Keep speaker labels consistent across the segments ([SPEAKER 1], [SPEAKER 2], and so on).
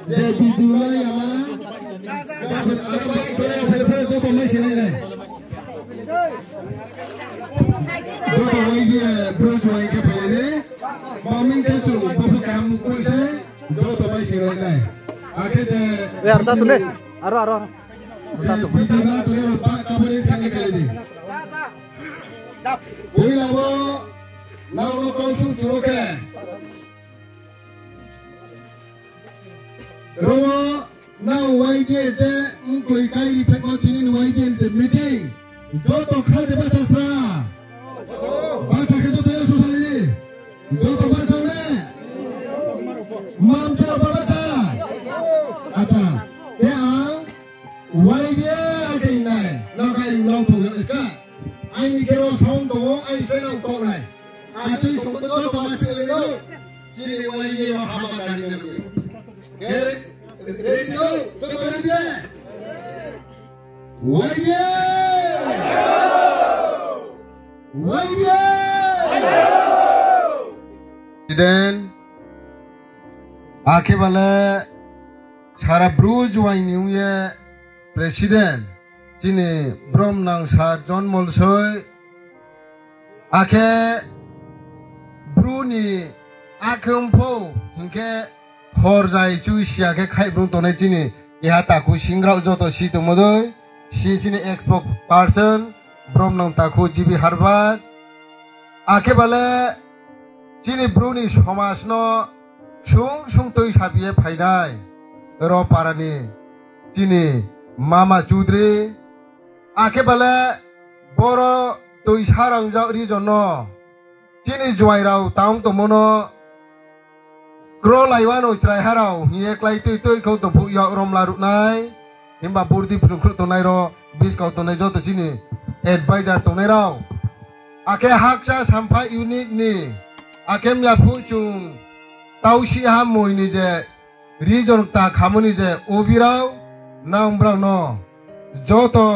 [SPEAKER 1] jadi dulu ya ma jangan ada baik kalau pelipur itu tuh masih ini itu tuh dia bro cuy ke pelipur mamin kecu bapak kamu kuisi itu tuh masih ini akhirnya
[SPEAKER 2] biar satu deh aro
[SPEAKER 1] jadi dulu tuh pak kamu ini sekali kali Ui labo, nau lo konsum cuke. Romo, nau waidie je, mukoi kairi pekmo tinin waidie je meeting. Joto khade baca sra. Baca ke joto ya susah ini. Joto baca ne. Mam coba baca. Acha, ya, waidie aja ini. Nakai long tu ya iska. Anh kêu xong tổ anh sẽ làm cậu này chơi xong tôi có mà sẽ lên đâu chỉ để quay về mà ham ăn đi nữa cái đấy đi đâu cho tôi đi đây quay về President आके वाले सारा Bruges wine न्यूये President Jini Brom nang sa John Molsoy ake Bruni akumpo hinke horjai chuisi ake khai brung tonai jini iha taku singrau joto si tumodoi si sini expo person Brom nang taku jibi harbat ake bale jini Bruni somasno sung toi sabiye phainai ro parani jini Mama Chudri Ake bale boro tui sarang jau ri jono jini juai rau taung to mono kro laiwano chrai harau hiye klai tui kau to phu yo rom la ru nai himba burdi phun khru to nai ro bis kau to nai jo to jini advisor to nai rau ake hakcha sampai unique ni ake mya phu chung tau si ha moi ni je region ta khamuni je obirau nang brang no joto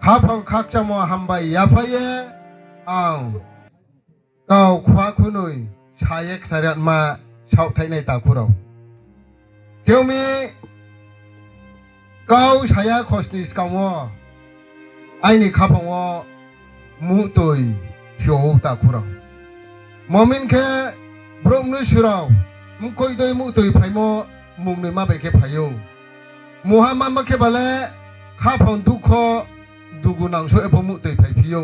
[SPEAKER 1] Hapang kakcha mo hambai yapaye ang kau khwa khunui saye khnarat ma chau thai nai ta khurau kyomi kau saya khosni skamo aini khapang wo mu toi hyo ta khurau momin khe brom nu surau mukoi doi mu toi phaimo mung ni ma bai khe phayo muhammad ma khe bale khapang dukho dugunang so epomu tei pai pio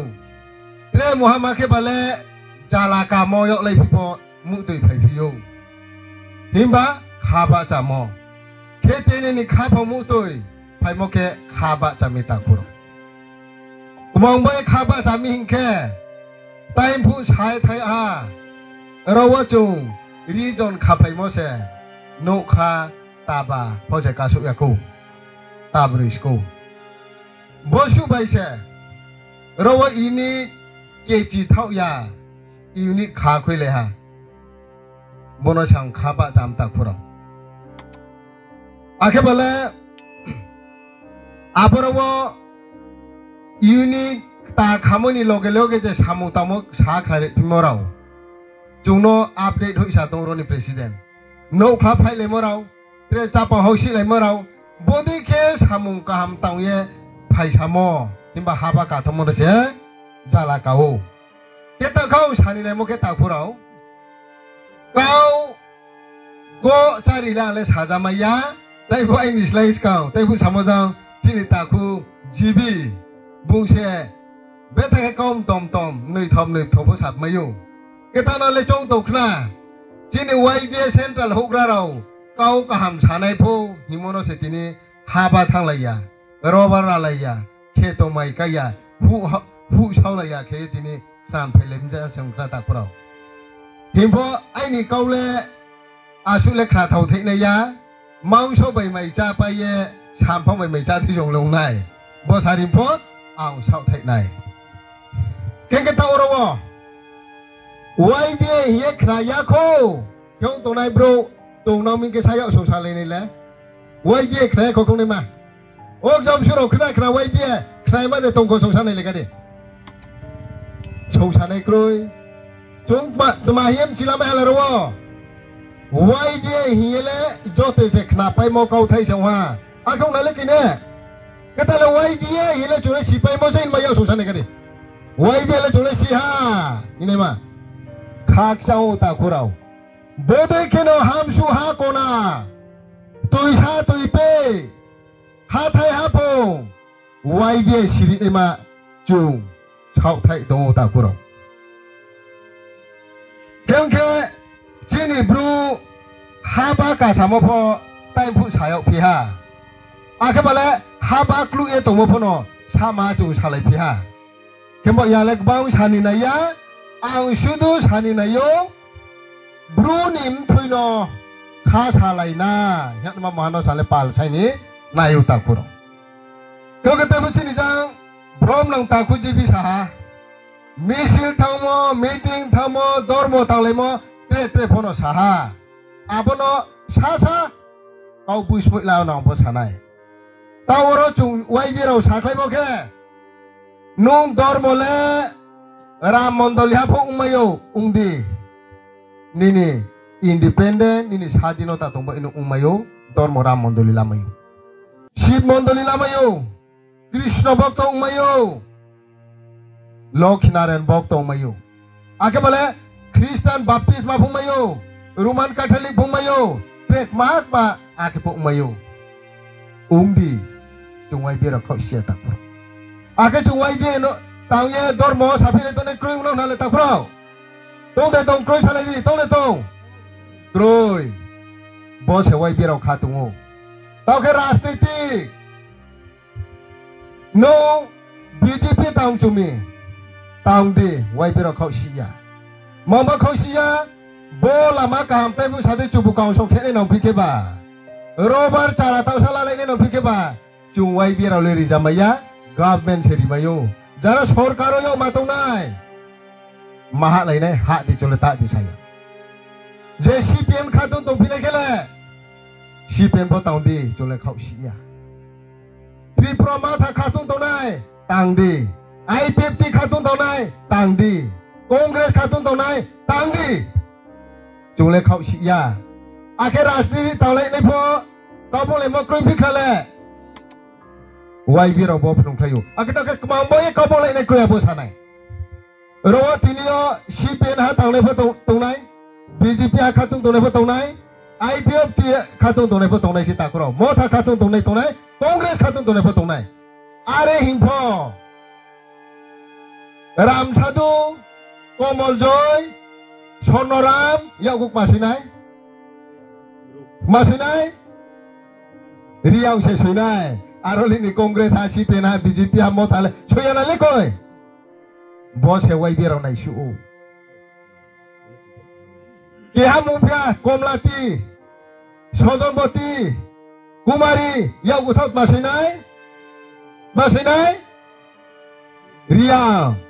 [SPEAKER 1] tre muhammad ke bale jala kamo yok lai pipo mu tei pai pio himba khaba chamo khete ni khapa mu toi pai mo ke khaba chamita kuro kumong bai khaba chami hingke time pu chai thai a rawa chung region khapai mo se no kha taba pose kasu yaku tabrisku Bosu baise, rawa ini keji tau ya, ini kakui leha, bono sang kaba jam tak kurang. Akhir bala, apa rawa ini tak kamu ni loge je samu tamu sah kare timorau, juno update hui satu orang ni presiden, no club hai lemorau, terus apa hausi lemorau, bodi ke samu kaham tau ye. Paisamo himba haba ka tomo se jala kau kita kau sani lemo kita kurau kau go cari la le sajamaya tai bu English lais kau tai bu samojang jini taku jibi bungse beta ke kaum tom nui thom sap mayu kita no le chong to khna jini YBA central hokra rau kau kaham sanai pho himono se tini haba thanglaya Robar alaya, keto mai kaya, hu saulaya ke tini san pelem ja sengkra tak purau. Himbo aini kaule asule kra thau thei ne ya, mang so bai mai cha pa ye, sam phong bai mai cha thi jong long nai. Bo sa rim pho, ang sau thei nai. Ke tau ro wo. Wai bie ye kra ya ko. Kyong to nai bro, tong nang min ke sa ya so sa le ni le. Wai bie kra ko kong ni ma. Oh jam suruh kena wai bia, saya mana tongkol songsan ni lekade. Songsan ni kroi, jumpa temahim cila mahal rawa. YBA hiele jote se knapai mo kau thai sangwa akong na lekine kata le YBA hiele chule sipai mo sein ma yau susan ne kani YBA le chule si ha ini ma khak chau ta khurau bodoi keno hamsu ha kona tuisa tuipe ha thai ha pong YBA siri ema chung chau thai dong ta khurau kengke Jini bro haba ka samo pho tai phu sayok phi ha akabale haba klu e tomo pho no sama chu salai phi ha kembo ya lek bang sani na ya ang sudu sani na yo bro nim thui no kha salai na yat ma mano sale pal sai ni na yu ta puro ko ka te chini jang brom nang ta khu ji bi sa misil thamo meeting thamo dormo tale mo tre phono saha abono sasa kau busmut lao nang po sanai tawro chung YB ro sakai boke nung dormo le ram mondol ha pho umayo ungdi nini independent nini sadinota tongbo inu umayo dormo ram mondoli lamayo shiv mondoli lamayo krishna bhakta umayo lokhinaren bhakta umayo ake bole Kristen Baptist ma pumayo, Roman Catholic pumayo, Trek mak ma ake pumayo. Ungdi, cungwai biar kau sia tak pro. Ake cungwai biar no, tangye dormo sapi le tone krui unang nale tak pro. Tong de tong krui sale di, tong de tong. Krui, bos hewai biar kau katungu. Tau ke rastiti. No, BJP tang cumi, tang di, wai biar kau sia. Mama khosia bola maka hampe bu sate cubu kau sok kene nong pike ba robar cara tau salah lene nong pike ba cungwai biar oleh rizamaya government seri mayo jara sorkaro yo matong nai maha lainai hak dicoleta di saya je CPM khatun tong pile kele CPM bo taung di cole khosia Triproma tha khatun tong nai tang di IPFT khatun tong nai tang di Kongres katun tong nai tangdi jule khau sia ake rajniti taule nei pho kau bole mo krui phikhale YB ro bo phung thayu ake ta ke kmang boy kau bole nei krui abo sanai ro tinio CPN ha taule pho tong nai BJP ha khatun tong nai pho tong nai IPFT khatun tong nai pho tong nai si ta kro mo tha khatun tong nai Kongres khatun tong nai pho tong nai are hingpho Ram Sadhu Komol Joy, Sonoram, Yakuk Masinai, Riau Sesunai, Arolini Kongres Asipena BJP Motale, Soyana Lekoi, Bos Hewai Biar Nai Shu, Kihamumpia Komlati, Sojon Boti, Kumari, Yakuk Masinai, Riau.